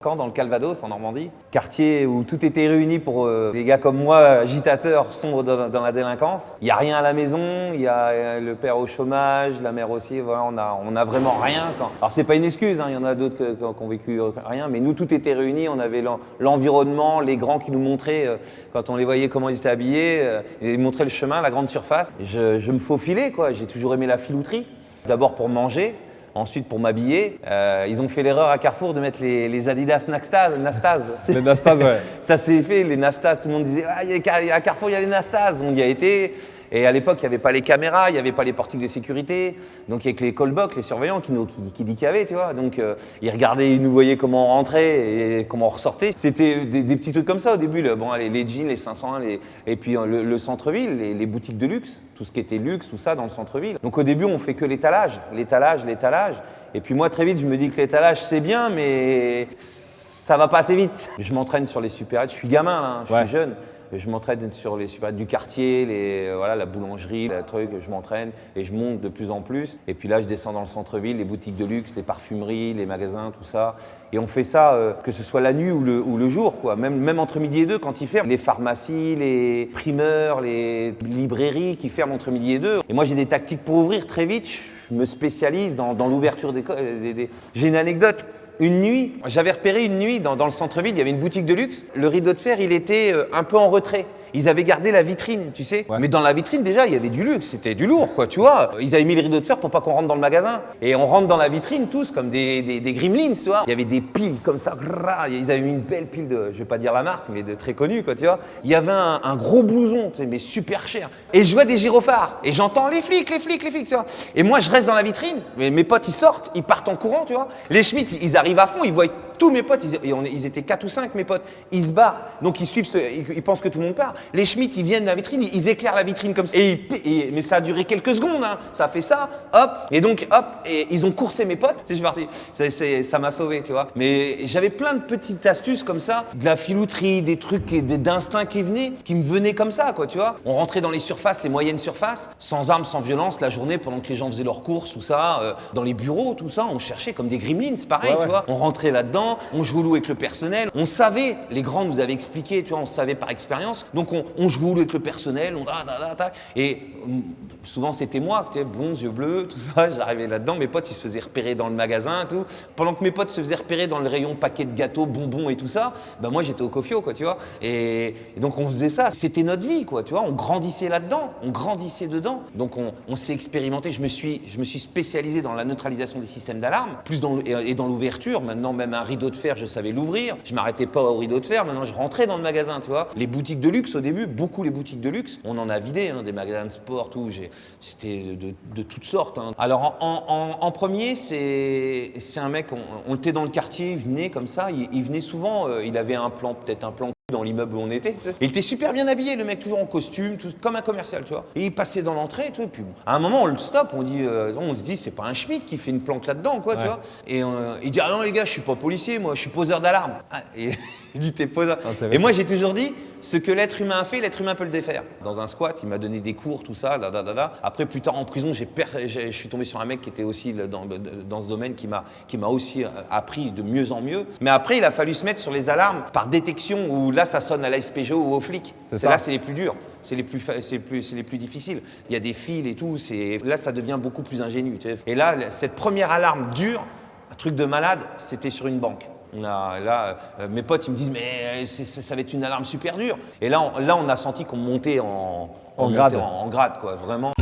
Dans le Calvados, en Normandie, quartier où tout était réuni pour les gars comme moi, agitateurs, sombres dans la délinquance. Il n'y a rien à la maison, il y a le père au chômage, la mère aussi, voilà, on a vraiment rien. Alors c'est pas une excuse, hein, il y en a d'autres qui ont vécu rien, mais nous tout était réuni, on avait l'environnement, les grands qui nous montraient, quand on les voyait comment ils étaient habillés, ils montraient le chemin, la grande surface. Je me faufilais, quoi. J'ai toujours aimé la filouterie, d'abord pour manger. Ensuite, pour m'habiller, ils ont fait l'erreur à Carrefour de mettre les Adidas Nastas. Les Nastas, ouais. Ça s'est fait, les Nastas. Tout le monde disait à Carrefour, il y a les Nastas. On y a été. Et à l'époque, il n'y avait pas les caméras, il n'y avait pas les portiques de sécurité. Donc, il n'y avait que les callbox, les surveillants qui dit qu'il y avait, tu vois. Donc, ils regardaient, ils nous voyaient comment on rentrait et comment on ressortait. C'était des petits trucs comme ça au début. Bon, les jeans, les 501, et puis le centre-ville, les boutiques de luxe, tout ce qui était luxe, tout ça dans le centre-ville. Donc, au début, on fait que l'étalage. Et puis moi, très vite, je me dis que l'étalage, c'est bien, mais ça va pas assez vite. Je m'entraîne sur les supérettes. Je suis gamin, là, hein, je suis jeune. Je m'entraîne sur les supérettes du quartier, la boulangerie, le truc, je m'entraîne et je monte de plus en plus. Et puis là, je descends dans le centre-ville, les boutiques de luxe, les parfumeries, les magasins, tout ça. Et on fait ça, que ce soit la nuit ou le jour, quoi. Même entre midi et deux, quand ils ferment. Les pharmacies, les primeurs, les librairies qui ferment entre midi et deux. Et moi, j'ai des tactiques pour ouvrir très vite. Je me spécialise dans l'ouverture des... J'ai une anecdote. Une nuit, j'avais repéré une nuit dans le centre-ville, il y avait une boutique de luxe. Le rideau de fer, il était un peu en retrait. Ils avaient gardé la vitrine, tu sais. Ouais. Mais dans la vitrine, déjà, il y avait du luxe, c'était du lourd, quoi, tu vois. Ils avaient mis le rideau de fer pour pas qu'on rentre dans le magasin. Et on rentre dans la vitrine tous comme des gremlins, tu vois. Il y avait des piles comme ça. Ils avaient mis une belle pile de, je vais pas dire la marque, mais de très connue, quoi, tu vois. Il y avait un gros blouson, tu sais, mais super cher. Et je vois des gyrophares. Et j'entends les flics, tu vois. Et moi, je reste dans la vitrine. Mais mes potes, ils sortent, ils partent en courant, tu vois. Les Schmitt, ils arrivent à fond, ils voient tous mes potes. Ils étaient 4 ou 5, mes potes. Ils se barrent. Donc, ils suivent, ils pensent que tout le monde part. Les Schmitt, ils viennent de la vitrine, ils éclairent la vitrine comme ça. Mais ça a duré quelques secondes, hein. Ça a fait ça, hop. Et donc, hop, et ils ont coursé mes potes. Je suis parti. Ça m'a sauvé, tu vois. Mais j'avais plein de petites astuces comme ça, de la filouterie, des trucs d'instinct qui me venaient comme ça, quoi, tu vois. On rentrait dans les surfaces, les moyennes surfaces, sans armes, sans violence, la journée, pendant que les gens faisaient leurs courses, tout ça. Dans les bureaux, tout ça, on cherchait comme des gremlins, c'est pareil, tu vois. On rentrait là-dedans, on jouait au loup avec le personnel. On savait, les grands nous avaient expliqué, tu vois, on savait par expérience. Donc, on jouait au loup avec le personnel, et souvent c'était moi, tu sais, blond, yeux bleus, tout ça, j'arrivais là-dedans, mes potes ils se faisaient repérer dans le magasin, tout. Pendant que mes potes se faisaient repérer dans le rayon paquet de gâteaux, bonbons et tout ça, bah moi j'étais au Cofio, quoi, tu vois. Et donc on faisait ça, c'était notre vie, quoi, tu vois, on grandissait là-dedans, on grandissait dedans. Donc on s'est expérimenté, je me suis spécialisé dans la neutralisation des systèmes d'alarme, plus dans l'ouverture. Maintenant même un rideau de fer, je savais l'ouvrir, je m'arrêtais pas au rideau de fer, maintenant je rentrais dans le magasin, tu vois. Les boutiques de luxe au début, beaucoup les boutiques de luxe, on en a vidé, hein, des magasins de sport, tout, c'était de toutes sortes, hein. Alors en premier, c'est un mec, on était dans le quartier, il venait comme ça, il venait souvent, il avait peut-être un plan dans l'immeuble où on était. Tu sais. Il était super bien habillé, le mec, toujours en costume, tout, comme un commercial, tu vois. Et il passait dans l'entrée et tout, et puis à un moment on le stoppe, on se dit c'est pas un Schmitt qui fait une planque là-dedans, quoi, tu vois. Et il dit ah non les gars, je suis pas policier, moi je suis poseur d'alarme. Et je dis t'es poseur. Et moi j'ai toujours dit ce que l'être humain a fait, l'être humain peut le défaire. Dans un squat, il m'a donné des cours, tout ça, Après plus tard en prison, je suis tombé sur un mec qui était aussi dans ce domaine, qui m'a aussi appris de mieux en mieux. Mais après il a fallu se mettre sur les alarmes par détection, où là ça sonne à la SPGO ou aux flics. Là c'est les plus durs, c'est les plus difficiles. Il y a des fils et tout, là ça devient beaucoup plus ingénieux. Tu sais. Et là cette première alarme dure, un truc de malade, c'était sur une banque. Mes potes ils me disent mais ça va être une alarme super dure. Et là on a senti qu'on montait en grade, quoi, vraiment.